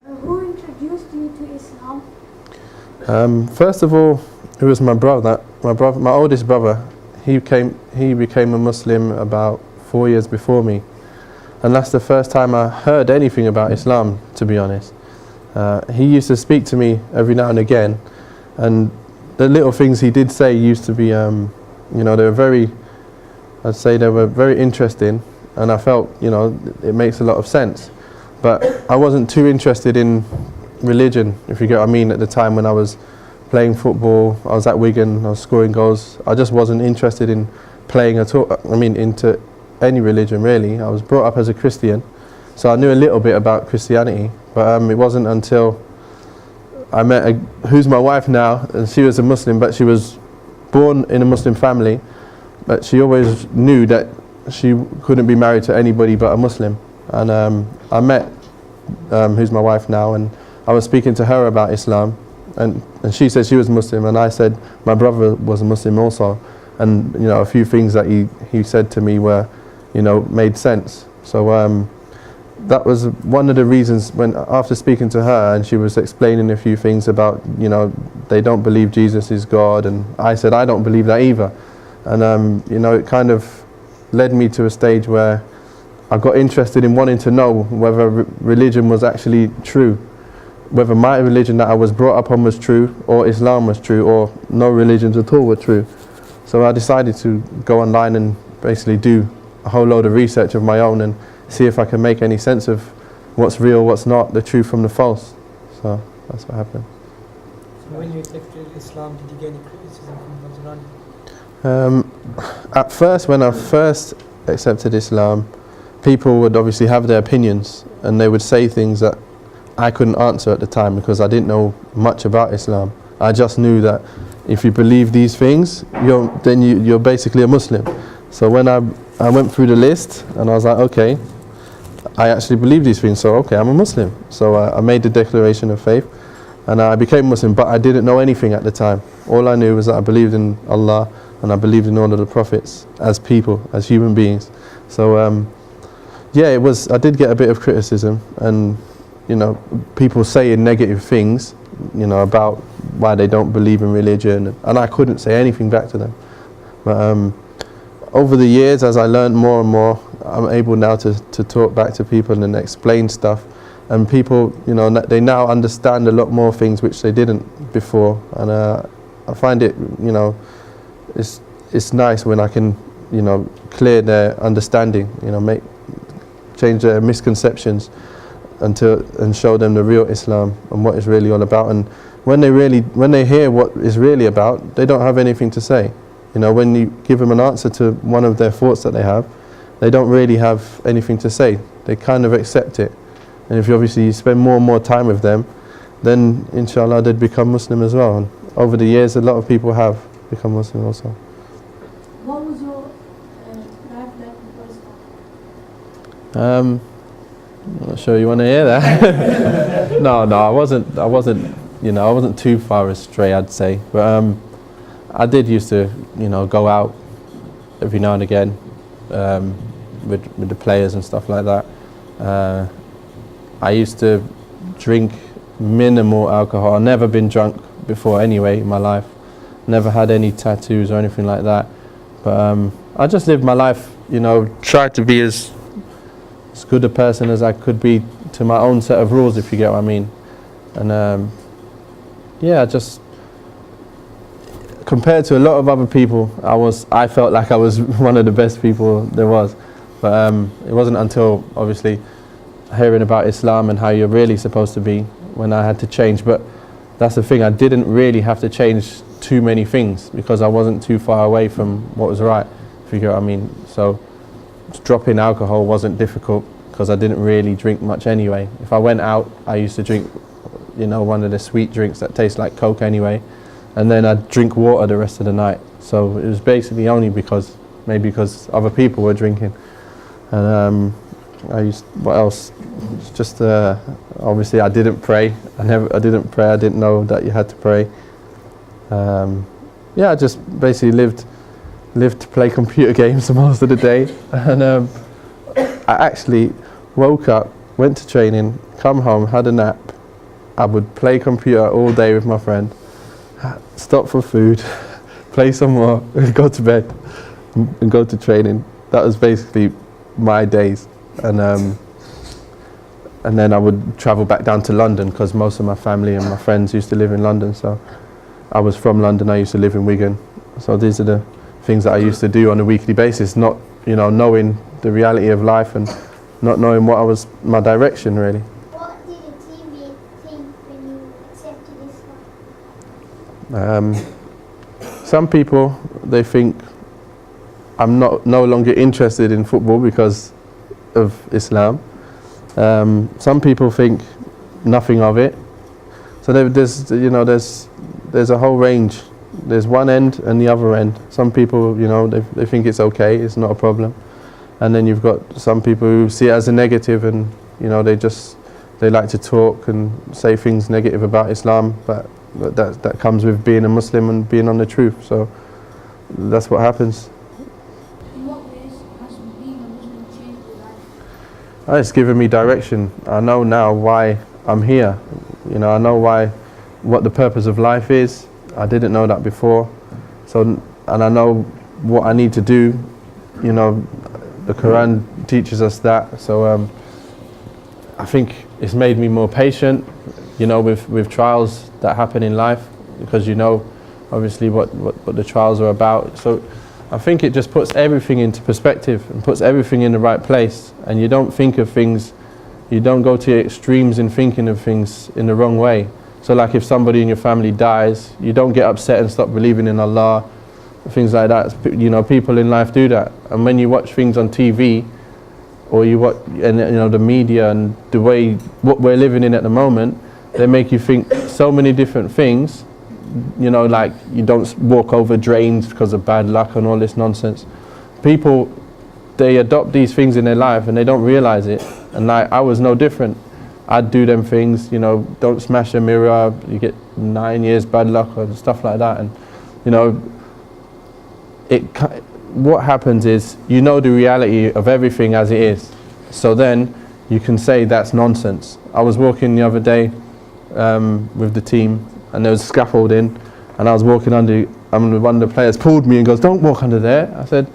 Who introduced you to Islam? First of all, it was my brother. My oldest brother. He became a Muslim about 4 years before me, and that's the first time I heard anything about Islam, to be honest. He used to speak to me every now and again, and the little things he did say used to be, they were very, I'd say they were very interesting, and I felt, it makes a lot of sense. But I wasn't too interested in religion, if you get what I mean, at the time when I was playing football. I was at Wigan, I was scoring goals. I just wasn't interested in playing at all, into any religion really. I was brought up as a Christian, so I knew a little bit about Christianity, but it wasn't until I met who's my wife now, and she was a Muslim, but she was born in a Muslim family, but she always knew that she couldn't be married to anybody but a Muslim. And I met who's my wife now, and I was speaking to her about Islam, and she said she was Muslim, and I said my brother was a Muslim also, and a few things that he said to me were, made sense. So that was one of the reasons when after speaking to her, and she was explaining a few things about, they don't believe Jesus is God, and I said I don't believe that either, and it kind of led me to a stage where I got interested in wanting to know whether religion was actually true, whether my religion that I was brought up on was true, or Islam was true, or no religions at all were true. So I decided to go online and basically do a whole load of research of my own and see if I can make any sense of what's real, what's not, the true from the false. So that's what happened. So when you accepted Islam, did you get any criticism from those around you? At first, when I first accepted Islam, people would obviously have their opinions, and they would say things that I couldn't answer at the time because I didn't know much about Islam. I just knew that if you believe these things, you're basically a Muslim. So when I went through the list, and I was like, okay, I actually believe these things, so okay, I'm a Muslim. So I made the declaration of faith, and I became Muslim, but I didn't know anything at the time. All I knew was that I believed in Allah, and I believed in all of the prophets as people, as human beings. So yeah, I did get a bit of criticism, and people saying negative things, about why they don't believe in religion, and I couldn't say anything back to them. But over the years, as I learned more and more, I'm able now to talk back to people and explain stuff, and people, they now understand a lot more things which they didn't before, and I find it, it's nice when I can, clear their understanding, change their misconceptions and show them the real Islam and what it's really all about. And when they hear what it's really about, they don't have anything to say. When you give them an answer to one of their thoughts that they have, they don't really have anything to say. They kind of accept it. And if you spend more and more time with them, then inshallah they'd become Muslim as well. And over the years, a lot of people have become Muslim also. What was your life like before Islam? I'm not sure you want to hear that. No, I wasn't too far astray, I'd say. But I did used to, go out every now and again with the players and stuff like that. I used to drink minimal alcohol. I've never been drunk before anyway in my life. Never had any tattoos or anything like that. But I just lived my life, tried to be as good a person as I could be to my own set of rules, if you get what I mean. And yeah, just compared to a lot of other people, I felt like I was one of the best people there was. But it wasn't until obviously hearing about Islam and how you're really supposed to be when I had to change. But that's the thing, I didn't really have to change too many things because I wasn't too far away from what was right, if you get what I mean. So dropping alcohol wasn't difficult because I didn't really drink much anyway. If I went out, I used to drink, one of the sweet drinks that tastes like Coke anyway, and then I'd drink water the rest of the night. So it was basically only because other people were drinking. And what else? It's just obviously I didn't pray. I didn't pray. I didn't know that you had to pray. Yeah, I just basically lived to play computer games most of the day, and I actually woke up, went to training, come home, had a nap, I would play computer all day with my friend, stop for food, play some more, go to bed, and go to training. That was basically my days. And then I would travel back down to London because most of my family and my friends used to live in London. So I was from London, I used to live in Wigan. So these are the things that I used to do on a weekly basis, not, you know, knowing the reality of life and not knowing what my direction really. What did the TV think when you accepted Islam? Some people, they think I'm no longer interested in football because of Islam. Some people think nothing of it. So there's a whole range. There's one end and the other end. Some people, you know, they think it's okay, it's not a problem. And then you've got some people who see it as a negative, and you know, they like to talk and say things negative about Islam, but that comes with being a Muslim and being on the truth. So that's what happens. In what ways has being a Muslim changed your life? It's given me direction. I know now why I'm here. You know, I know what the purpose of life is. I didn't know that before. So, and I know what I need to do. You know, the Quran teaches us that. So I think it's made me more patient, you know, with trials that happen in life, because you know obviously what the trials are about. So I think it just puts everything into perspective and puts everything in the right place, and you don't think of things, you don't go to extremes in thinking of things in the wrong way. So like if somebody in your family dies, you don't get upset and stop believing in Allah, things like that. You know, people in life do that. And when you watch things on TV, or you watch, and you know, the media and the way what we're living in at the moment, they make you think so many different things. You know, like you don't walk over drains because of bad luck and all this nonsense. People, they adopt these things in their life and they don't realize it. And like, I was no different. I'd do them things, you know, don't smash a mirror, you get 9 years bad luck or stuff like that. And you know, what happens is, you know the reality of everything as it is. So then you can say that's nonsense. I was walking the other day with the team, and there was scaffolding, and I was walking under, one of the players pulled me and goes, "Don't walk under there." I said,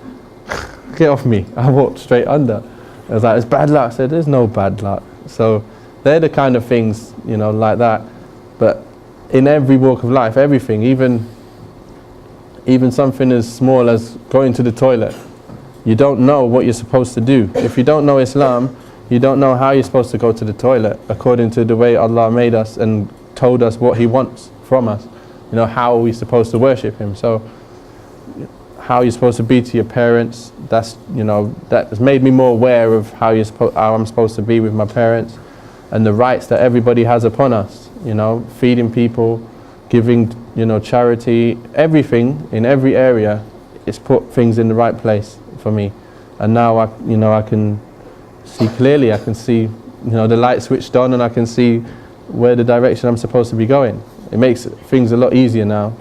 "Get off me." I walked straight under. I was like, "It's bad luck." I said, "There's no bad luck." So they're the kind of things, you know, like that. But in every walk of life, everything, even something as small as going to the toilet, you don't know what you're supposed to do. If you don't know Islam, you don't know how you're supposed to go to the toilet according to the way Allah made us and told us what He wants from us. You know, how are we supposed to worship Him? So how you're supposed to be to your parents, that's, you know, that has made me more aware of how I'm supposed to be with my parents, and the rights that everybody has upon us. You know, feeding people, giving, you know, charity, everything in every area. It's put things in the right place for me. And now I can see clearly. I can see, you know, the light switched on, and I can see where the direction I'm supposed to be going. It makes things a lot easier now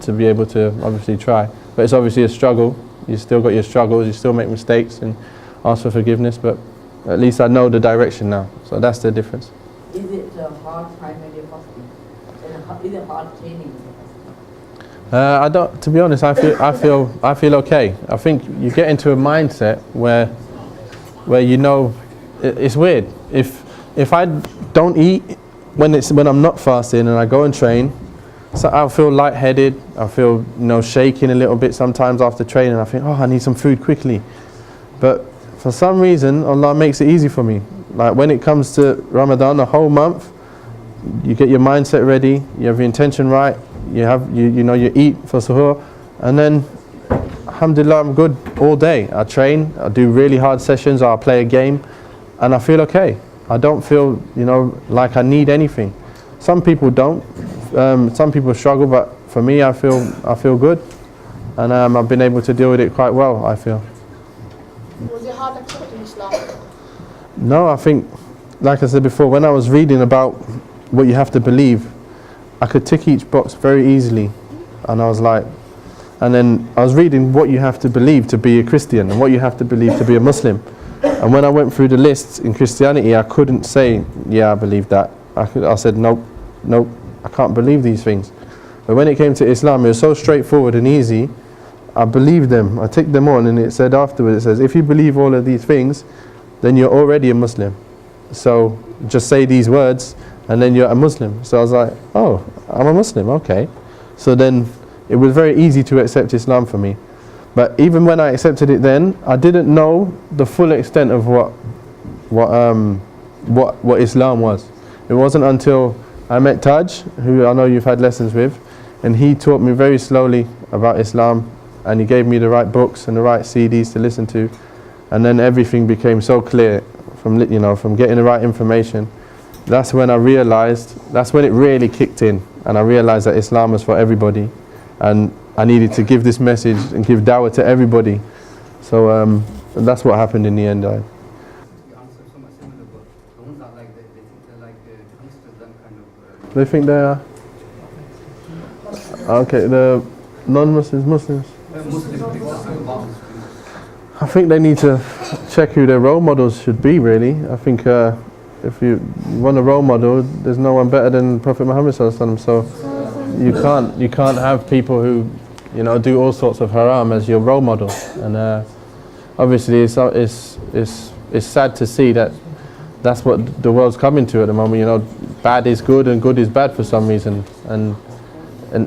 to be able to obviously try. But it's obviously a struggle. You still got your struggles, you still make mistakes and ask for forgiveness, but at least I know the direction now. So that's the difference. Is it a hard time when you're fasting? Is it hard training? I don't. To be honest, I feel okay. I think you get into a mindset where you know, it's weird. If I don't eat when I'm not fasting and I go and train, so I'll feel lightheaded. I feel, you know, shaking a little bit sometimes after training. I think, oh, I need some food quickly. But for some reason, Allah makes it easy for me. Like when it comes to Ramadan, the whole month, you get your mindset ready, you have your intention right, you know, you eat for suhoor, and then alhamdulillah, I'm good all day. I train, I do really hard sessions, I'll play a game, and I feel okay. I don't feel, you know, like I need anything. Some people don't, some people struggle, but for me, I feel good, and I've been able to deal with it quite well, I feel. Was it hard accepting Islam? No, I think, like I said before, when I was reading about what you have to believe, I could tick each box very easily, and I was like, and then I was reading what you have to believe to be a Christian and what you have to believe to be a Muslim, and when I went through the lists in Christianity, I couldn't say, yeah, I believe that. I said, nope, nope, I can't believe these things. But when it came to Islam, it was so straightforward and easy. I believed them, I took them on, and it said afterwards, it says, if you believe all of these things, then you're already a Muslim. So just say these words, and then you're a Muslim. So I was like, oh, I'm a Muslim, okay. So then it was very easy to accept Islam for me. But even when I accepted it then, I didn't know the full extent of what Islam was. It wasn't until I met Taj, who I know you've had lessons with, and he taught me very slowly about Islam, and he gave me the right books and the right CDs to listen to, and then everything became so clear from getting the right information. That's when I realized, that's when it really kicked in, and I realized that Islam was for everybody, and I needed to give this message and give dawah to everybody. So that's what happened in the end. You answered somewhat similar, but the ones that they think they're like gangsters, them kind of. They think they are. Okay, the non-Muslims, Muslims. I think they need to check who their role models should be, really. I think if you want a role model, there's no one better than Prophet Muhammad sallallahu alaihi wasallam. So you can't have people who do all sorts of haram as your role model. And obviously it's sad to see that that's what the world's coming to at the moment. Bad is good and good is bad for some reason, and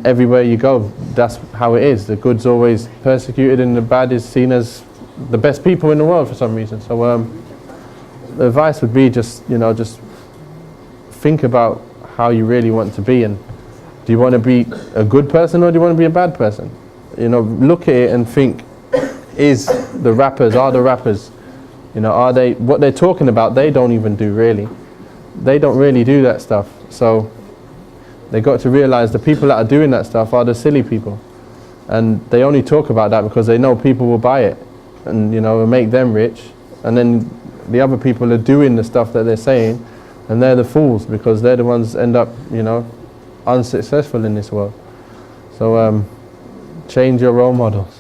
everywhere you go, that's how it is. The good's always persecuted and the bad is seen as the best people in the world for some reason. So the advice would be just think about how you really want to be, and do you want to be a good person or do you want to be a bad person? Look at it and think, are the rappers, are they, what they're talking about, they don't even do really. They don't really do that stuff. So they got to realize the people that are doing that stuff are the silly people. And they only talk about that because they know people will buy it and make them rich. And then the other people are doing the stuff that they're saying, and they're the fools because they're the ones that end up, unsuccessful in this world. So change your role models.